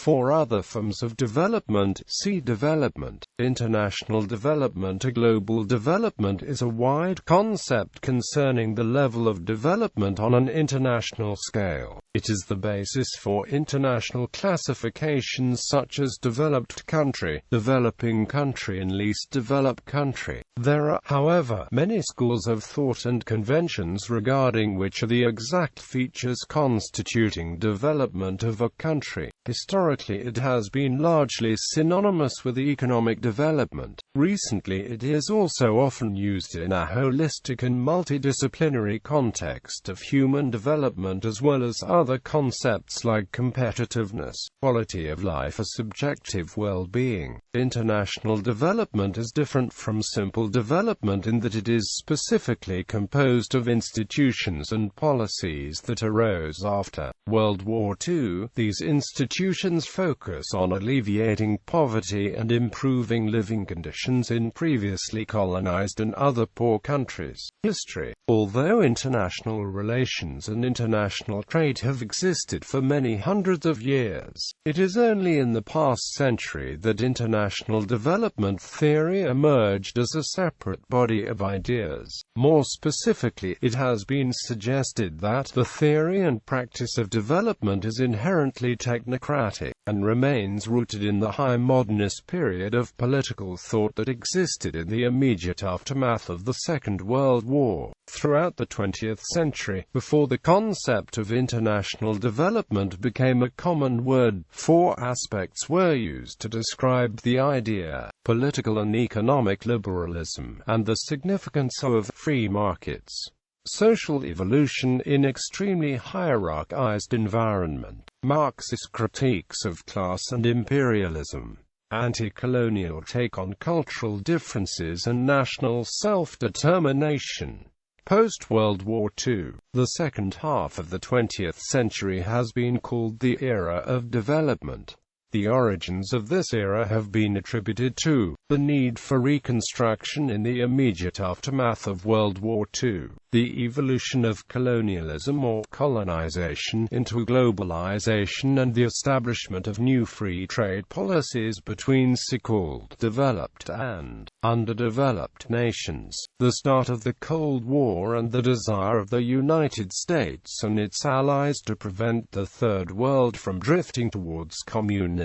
4 other forms of development. See development. International development. A global development is a wide concept concerning the level of development on an international scale. It is the basis for international classifications such as developed country, developing country and least developed country. There are, however, many schools of thought and conventions regarding which are the exact features constituting development of a country. Historically, it has been largely synonymous with economic development. Recently, it is also often used in a holistic and multidisciplinary context of human development, as well as other concepts like competitiveness, quality of life, or subjective well-being. International development is different from simple development in that it is specifically composed of institutions and policies that arose after World War II. These institutions focus on alleviating poverty and improving living conditions in previously colonized and other poor countries. History. Although international relations and international trade have existed for many hundreds of years, it is only in the past century that international development theory emerged as a separate body of ideas. More specifically, it has been suggested that the theory and practice of development is inherently technocratic, and remains rooted in the high modernist period of political thought that existed in the immediate aftermath of the Second World War. Throughout the 20th century, before the concept of international development became a common word, 4 aspects were used to describe the idea: political and economic liberalism, and the significance of free markets; social evolution in extremely hierarchized environment; Marxist critiques of class and imperialism; anti-colonial take on cultural differences and national self-determination. Post-World War II, the second half of the 20th century has been called the era of development. The origins of this era have been attributed to the need for reconstruction in the immediate aftermath of World War II, the evolution of colonialism or colonization into globalization, and the establishment of new free trade policies between so-called developed and underdeveloped nations, the start of the Cold War, and the desire of the United States and its allies to prevent the Third World from drifting towards communism.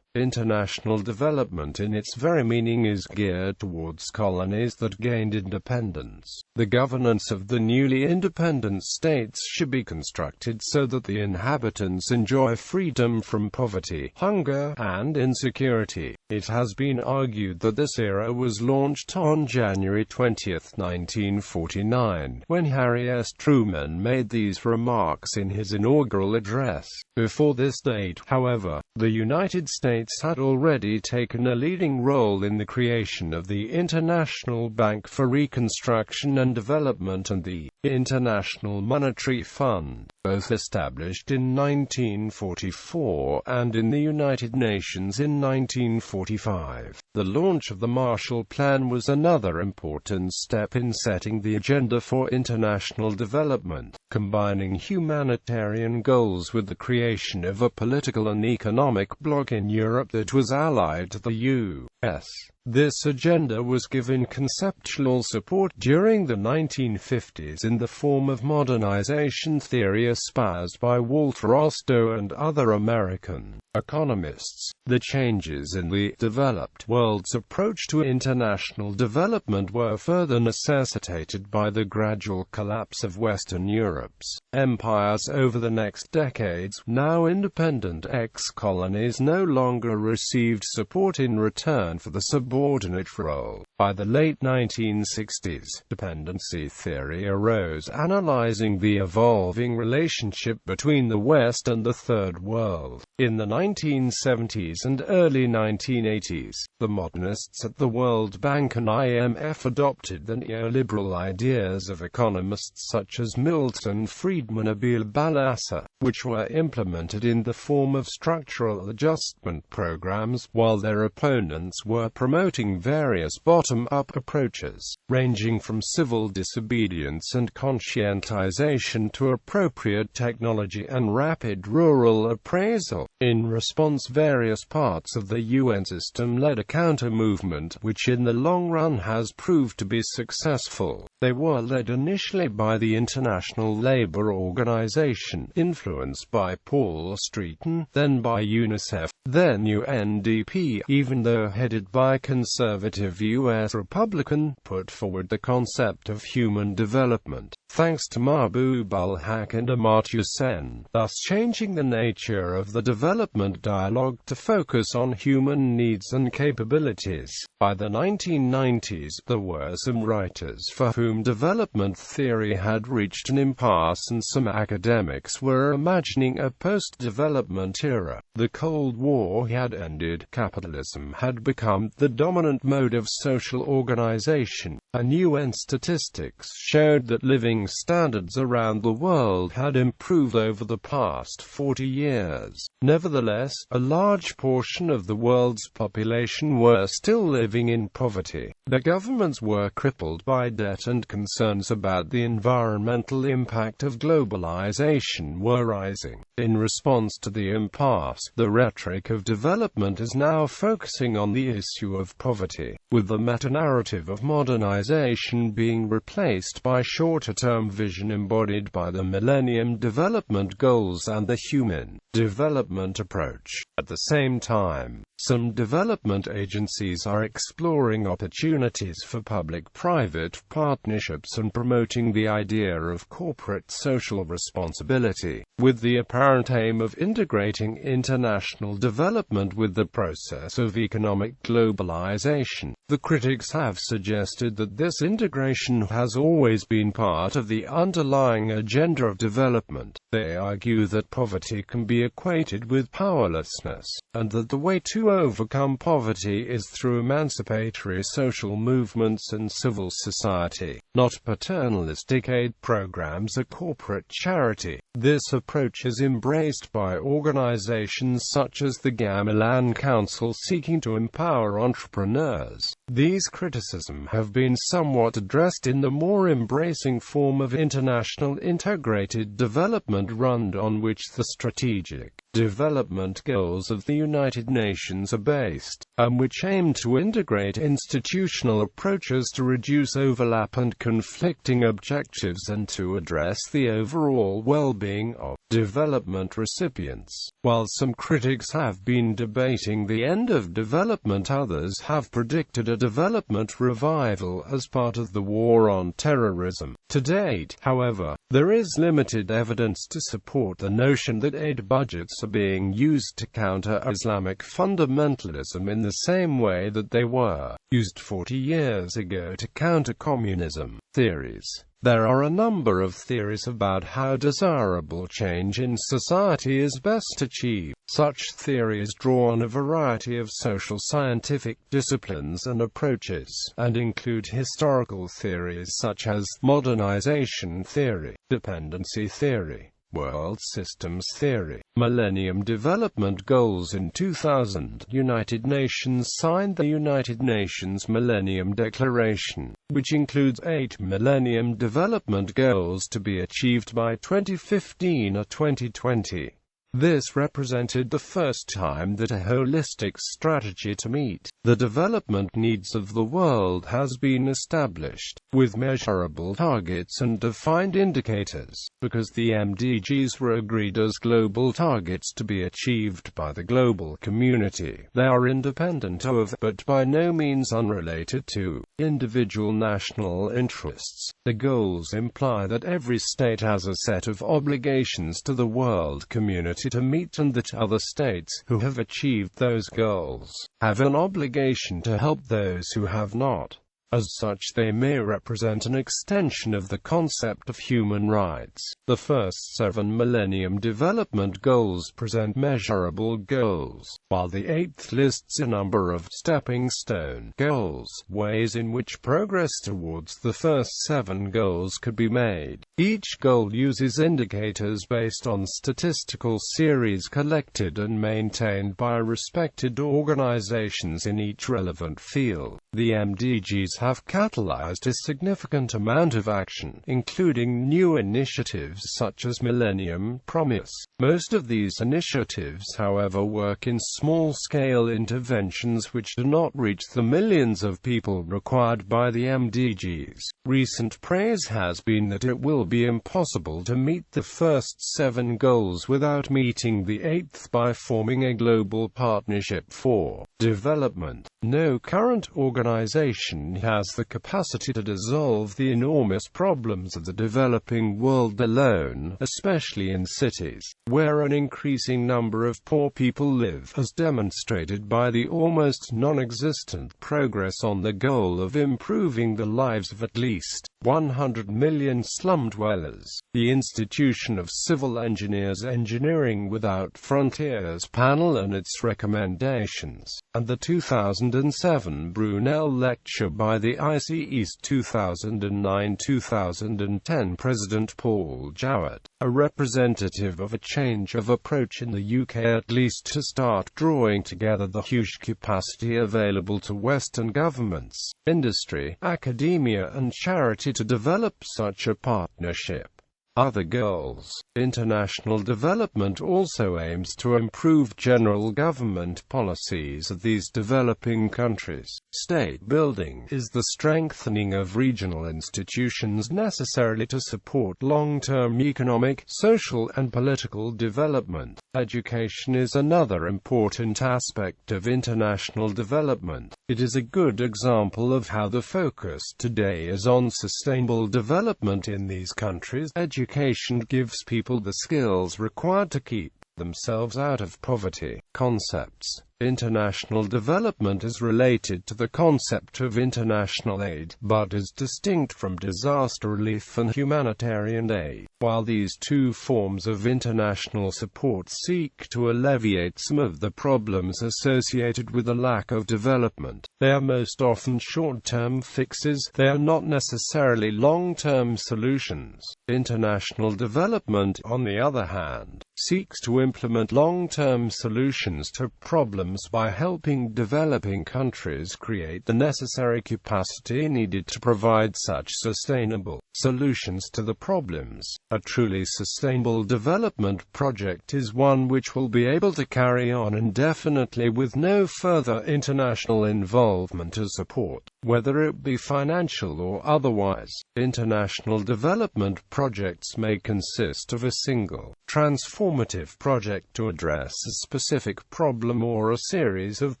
International development in its very meaning is geared towards colonies that gained independence. The governance of the newly independent states should be constructed so that the inhabitants enjoy freedom from poverty, hunger, and insecurity. It has been argued that this era was launched on January 20, 1949, when Harry S. Truman made these remarks in his inaugural address. Before this date, however, the United States had already taken a leading role in the creation of the International Bank for Reconstruction and Development and the International Monetary Fund, both established in 1944, and in the United Nations in 1945. The launch of the Marshall Plan was another important step in setting the agenda for international development, combining humanitarian goals with the creation of a political and economic bloc in Europe that was allied to the U.S. This agenda was given conceptual support during the 1950s in the form of modernization theory espoused by Walter Rostow and other American economists. The changes in the developed world's approach to international development were further necessitated by the gradual collapse of Western Europe's empires over the next decades. Now independent ex-colonies no longer received support in return for the subordinate role. By the late 1960s, dependency theory arose, analyzing the evolving relationship between the West and the Third World. In the 1970s and early 1980s, the modernists at the World Bank and IMF adopted the neoliberal ideas of economists such as Milton Friedman and Abel Balassa, which were implemented in the form of structural adjustment programs, while their opponents were promoting promoting various bottom-up approaches, ranging from civil disobedience and conscientization to appropriate technology and rapid rural appraisal. In response, various parts of the UN system led a counter-movement, which in the long run has proved to be successful. They were led initially by the International Labour Organization, influenced by Paul Streeton, then by UNICEF, then UNDP, even though headed by conservative U.S. Republican, put forward the concept of human development, thanks to Mahbub ul-Haq and Amartya Sen, thus changing the nature of the development dialogue to focus on human needs and capabilities. By the 1990s, there were some writers for whom development theory had reached an impasse, and some academics were imagining a post-development era. The Cold War had ended, capitalism had become the dominant mode of social organization, and UN statistics showed that living standards around the world had improved over the past 40 years. Nevertheless, a large portion of the world's population were still living in poverty. The governments were crippled by debt, and concerns about the environmental impact of globalization were rising. In response to the impasse, the rhetoric of development is now focusing on the issue of poverty, with the meta-narrative of modernization being replaced by shorter-term vision embodied by the Millennium Development Goals and the Human Development Approach. At the same time, some development agencies are exploring opportunities for public-private partnerships and promoting the idea of corporate social responsibility, with the apparent aim of integrating international development with the process of economic globalization. The critics have suggested that this integration has always been part of the underlying agenda of development. They argue that poverty can be equated with powerlessness, and that the way to overcome poverty is through emancipatory social movements and civil society, not paternalistic aid programs or corporate charity. This approach is embraced by organizations such as the Gamelan Council, seeking to empower entrepreneurs. These criticisms have been somewhat addressed in the more embracing form of international integrated development, run on which the strategic development goals of the United Nations are based, and which aim to integrate institutional approaches to reduce overlap and conflicting objectives and to address the overall well-being of development recipients. While some critics have been debating the end of development, others have predicted a development revival as part of the war on terrorism. To date, however, there is limited evidence to support the notion that aid budgets are being used to counter Islamic fundamentalism in the same way that they were used 40 years ago to counter communism. Theories. There are a number of theories about how desirable change in society is best achieved. Such theories draw on a variety of social scientific disciplines and approaches, and include historical theories such as modernization theory, dependency theory, world systems theory, Millennium Development Goals. In 2000, United Nations signed the United Nations Millennium Declaration, which includes 8 Millennium Development Goals to be achieved by 2015 or 2020. This represented the first time that a holistic strategy to meet the development needs of the world has been established, with measurable targets and defined indicators. Because the MDGs were agreed as global targets to be achieved by the global community, they are independent of, but by no means unrelated to, individual national interests. The goals imply that every state has a set of obligations to the world community to meet, and that other states who have achieved those goals have an obligation to help those who have not. As such, they may represent an extension of the concept of human rights. The first 7 Millennium Development Goals present measurable goals, while the 8th lists a number of stepping stone goals, ways in which progress towards the first 7 goals could be made. Each goal uses indicators based on statistical series collected and maintained by respected organizations in each relevant field. The MDGs have catalyzed a significant amount of action, including new initiatives such as Millennium Promise. Most of these initiatives, however, work in small-scale interventions which do not reach the millions of people required by the MDGs. Recent praise has been that it will be impossible to meet the first 7 goals without meeting the 8th by forming a global partnership for development. No current organization has the capacity to dissolve the enormous problems of the developing world alone, especially in cities, where an increasing number of poor people live, as demonstrated by the almost non-existent progress on the goal of improving the lives of at least 100 million slum dwellers. The Institution of Civil Engineers Engineering Without Frontiers panel and its recommendations, and the 2007 Brunel Lecture by the ICE's 2009-2010 President Paul Jowett, a representative of a change of approach in the UK, at least to start drawing together the huge capacity available to Western governments, industry, academia and charity to develop such a partnership. Other goals. International development also aims to improve general government policies of these developing countries. State building is the strengthening of regional institutions necessarily to support long-term economic, social and political development. Education is another important aspect of international development. It is a good example of how the focus today is on sustainable development in these countries. Education gives people the skills required to keep themselves out of poverty. Concepts. International development is related to the concept of international aid, but is distinct from disaster relief and humanitarian aid. While these two forms of international support seek to alleviate some of the problems associated with the lack of development, they are most often short-term fixes. They are not necessarily long-term solutions. International development, on the other hand, seeks to implement long-term solutions to problems by helping developing countries create the necessary capacity needed to provide such sustainable solutions to the problems. A truly sustainable development project is one which will be able to carry on indefinitely with no further international involvement or support, whether it be financial or otherwise. International development projects may consist of a single, transformative project to address a specific problem or a series of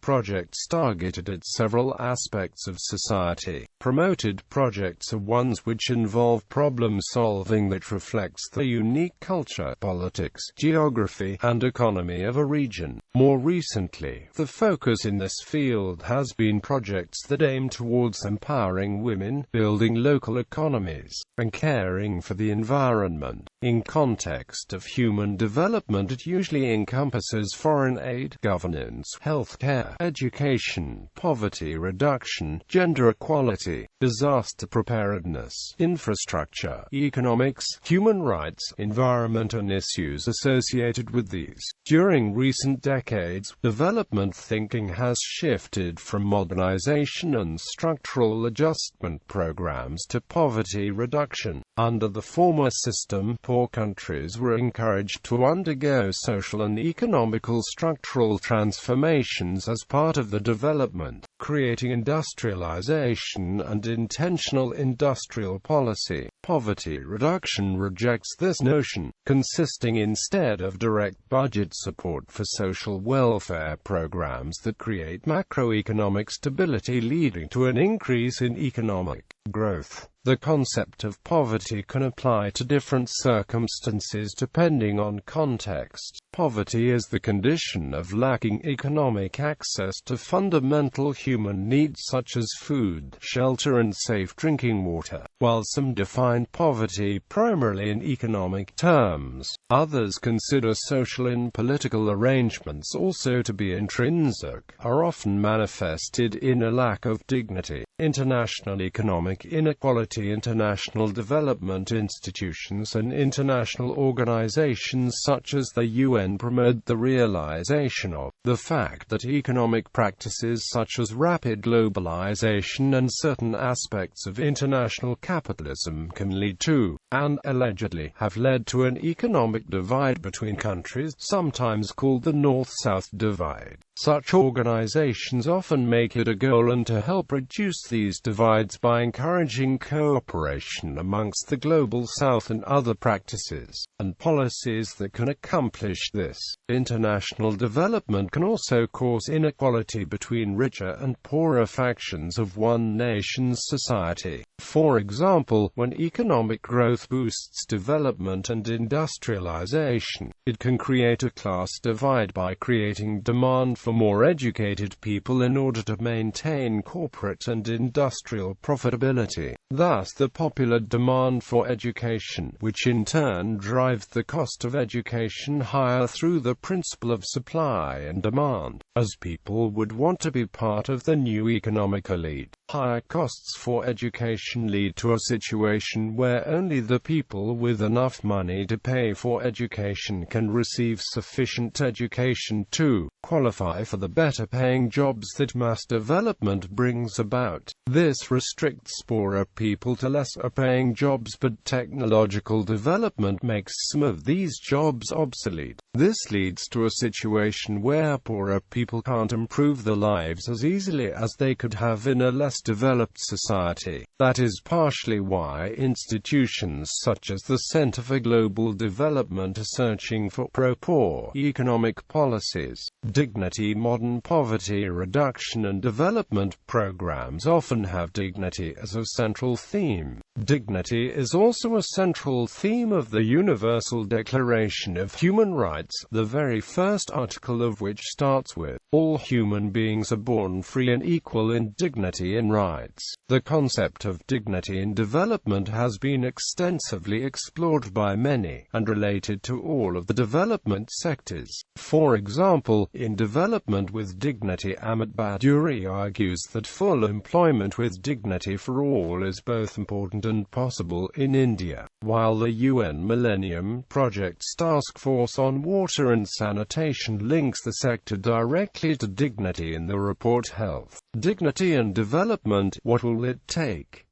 projects targeted at several aspects of society. Promoted projects are ones which involve problem-solving that reflects the unique culture, politics, geography, and economy of a region. More recently, the focus in this field has been projects that aim towards empowering women, building local economies, and caring for the environment. In context of human development, it usually encompasses foreign aid, governance, healthcare, education, poverty reduction, gender equality, disaster preparedness, infrastructure, economics, human rights, environment and issues associated with these. During recent decades, development thinking has shifted from modernization and structural adjustment programs to poverty reduction. Under the former system, poor countries were encouraged to undergo social and economical structural transformations as part of the development, creating industrialization and intentional industrial policy. Poverty reduction rejects this notion, consisting instead of direct budget support for social welfare programs that create macroeconomic stability leading to an increase in economic growth. The concept of poverty can apply to different circumstances depending on context. Poverty is the condition of lacking economic access to fundamental human needs such as food, shelter and safe drinking water. While some define poverty primarily in economic terms, others consider social and political arrangements also to be intrinsic, are often manifested in a lack of dignity. International economic inequality. International development institutions and international organizations such as the UN promote the realization of the fact that economic practices such as rapid globalization and certain aspects of international capitalism can lead to, and allegedly have led to, an economic divide between countries, sometimes called the North-South divide. Such organizations often make it a goal and to help reduce these divides by encouraging cooperation amongst the Global South and other practices and policies that can accomplish this. International development can also cause inequality between richer and poorer factions of one nation's society. For example, when economic growth boosts development and industrialization, it can create a class divide by creating demand for more educated people in order to maintain corporate and industrial profitability. Thus, the popular demand for education, which in turn drives the cost of education higher through the principle of supply and demand, as people would want to be part of the new economic elite. Higher costs for education lead to a situation where only the people with enough money to pay for education can receive sufficient education to qualify for the better-paying jobs that mass development brings about. This restricts poorer people to lesser-paying jobs, but technological development makes some of these jobs obsolete. This leads to a situation where poorer people can't improve their lives as easily as they could have in a less developed society. That is partially why institutions such as the Center for Global Development are searching for pro-poor economic policies. Dignity. Modern poverty reduction and development programs often have dignity as a central theme. Dignity is also a central theme of the Universal Declaration of Human Rights, the very first article of which starts with, "All human beings are born free and equal in dignity and rights." The concept of dignity in development has been extensively explored by many, and related to all of the development sectors. For example, in Development with Dignity, Amit Bhaduri argues that full employment with dignity for all is both important and possible in India, while the UN Millennium Project's Task Force on Water and Sanitation links the sector directly to dignity in the report Health, Dignity and Development, What Will It Take?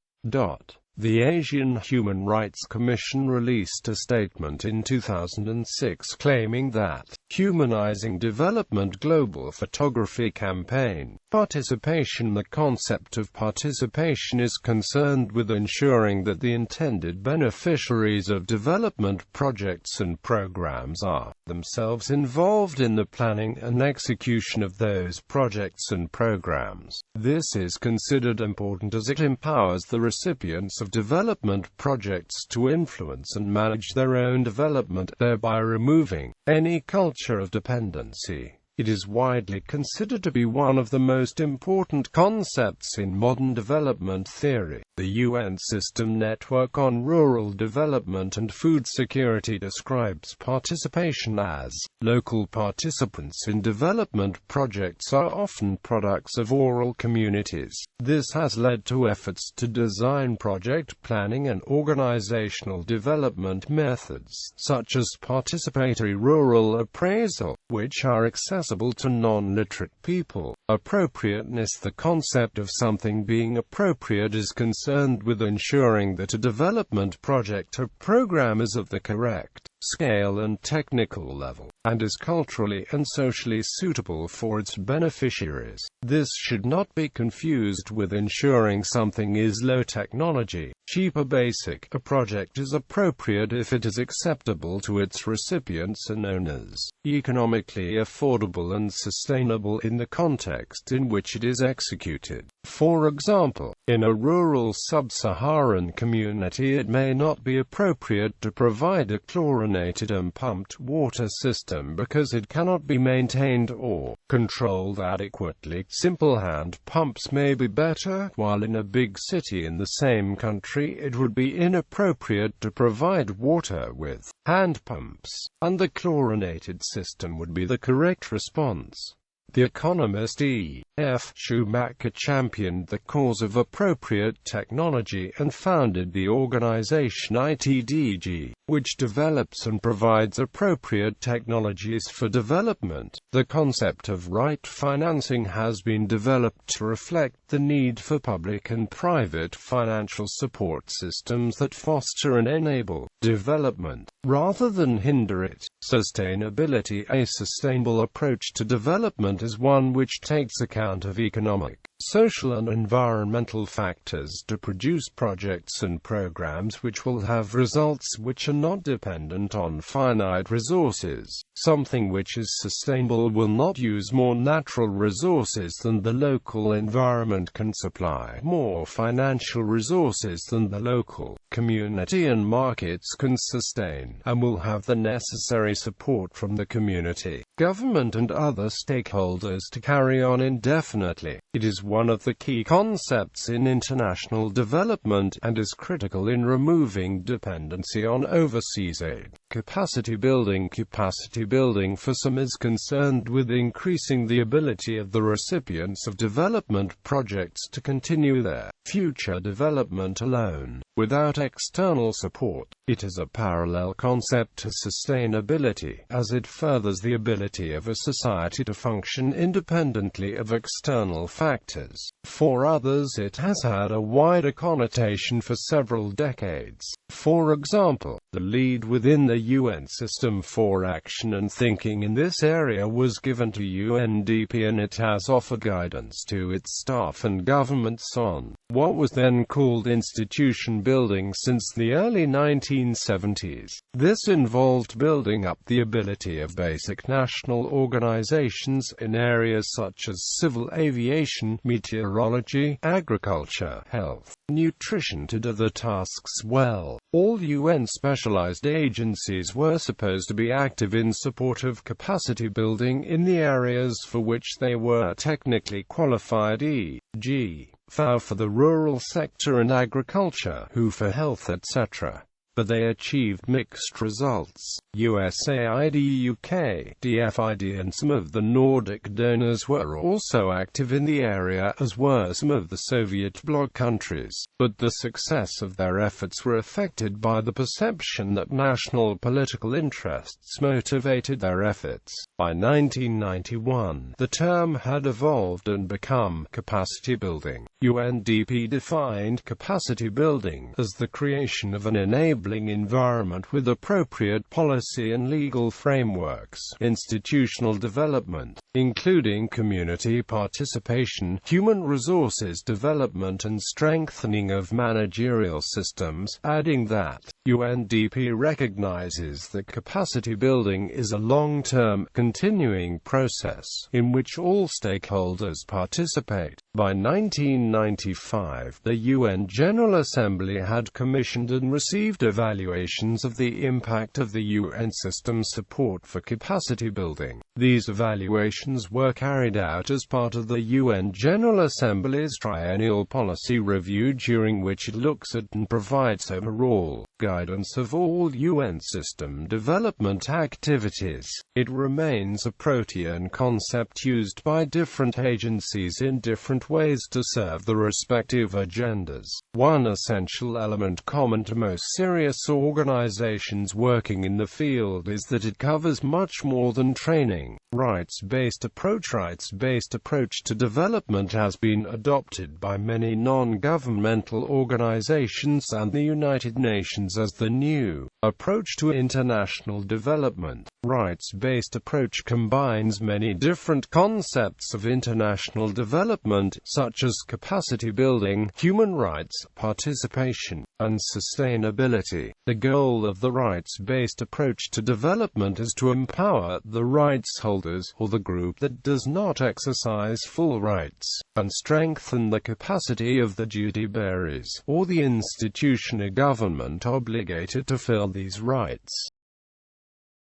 The Asian Human Rights Commission released a statement in 2006 claiming that Humanizing Development Global Photography Campaign participation. The concept of participation is concerned with ensuring that the intended beneficiaries of development projects and programs are themselves involved in the planning and execution of those projects and programs. This is considered important as it empowers the recipients of development projects to influence and manage their own development, thereby removing any culture of dependency. It is widely considered to be one of the most important concepts in modern development theory. The UN System Network on Rural Development and Food Security describes participation as, local participants in development projects are often products of rural communities. This has led to efforts to design project planning and organizational development methods, such as participatory rural appraisal, which are accessible to non-literate people. Appropriateness. The concept of something being appropriate is concerned with ensuring that a development project or program is of the correct scale and technical level, and is culturally and socially suitable for its beneficiaries. This should not be confused with ensuring something is low technology. Cheaper basic. A project is appropriate if it is acceptable to its recipients and owners, economically affordable and sustainable in the context in which it is executed. For example, in a rural sub-Saharan community it may not be appropriate to provide a chlorinated and pumped water system because it cannot be maintained or controlled adequately. Simple hand pumps may be better, while in a big city in the same country it would be inappropriate to provide water with hand pumps, and the chlorinated system would be the correct response. The economist E. F. Schumacher championed the cause of appropriate technology and founded the organization ITDG, which develops and provides appropriate technologies for development. The concept of right financing has been developed to reflect the need for public and private financial support systems that foster and enable development, rather than hinder it. Sustainability. A sustainable approach to development is one which takes account of economic, social and environmental factors to produce projects and programs which will have results which are not dependent on finite resources. Something which is sustainable will not use more natural resources than the local environment can supply, more financial resources than the local community and markets can sustain, and will have the necessary support from the community, government and other stakeholders to carry on indefinitely. It is one of the key concepts in international development, and is critical in removing dependency on overseas aid. Capacity building. Capacity building for some is concerned with increasing the ability of the recipients of development projects to continue their future development alone, without external support. It is a parallel concept to sustainability, as it furthers the ability of a society to function independently of external factors. For others it has had a wider connotation for several decades. For example, the lead within the UN system for action and thinking in this area was given to UNDP, and it has offered guidance to its staff and governments on what was then called institution building since the early 1970s. This involved building up the ability of basic national organizations in areas such as civil aviation, meteorology, agriculture, health, nutrition to do the tasks well. All UN specialized agencies were supposed to be active in support of capacity building in the areas for which they were technically qualified, e.g., FAO for the rural sector and agriculture, WHO for health, etc. But they achieved mixed results. USAID, UK, DFID and some of the Nordic donors were also active in the area, as were some of the Soviet bloc countries, but the success of their efforts were affected by the perception that national political interests motivated their efforts. By 1991, the term had evolved and become capacity building. UNDP defined capacity building as the creation of an enabling environment with appropriate policy and legal frameworks, institutional development, including community participation, human resources development and strengthening of managerial systems, adding that UNDP recognizes that capacity building is a long-term, continuing process, in which all stakeholders participate. By 1995, the UN General Assembly had commissioned and received evaluations of the impact of the UN system's support for capacity building. These evaluations were carried out as part of the UN General Assembly's triennial policy review, during which it looks at and provides overall guidance of all UN system development activities. It remains a protean concept used by different agencies in different ways to serve the respective agendas. One essential element common to most serious organizations working in the field is that it covers much more than training. Rights-based approach. Rights-based approach to development has been adopted by many non-governmental organizations and the United Nations defines as the new approach to international development. Rights-based approach combines many different concepts of international development, such as capacity building, human rights, participation, and sustainability. The goal of the rights-based approach to development is to empower the rights holders, or the group that does not exercise full rights, and strengthen the capacity of the duty bearers, or the institution or government obligated to fill these rights.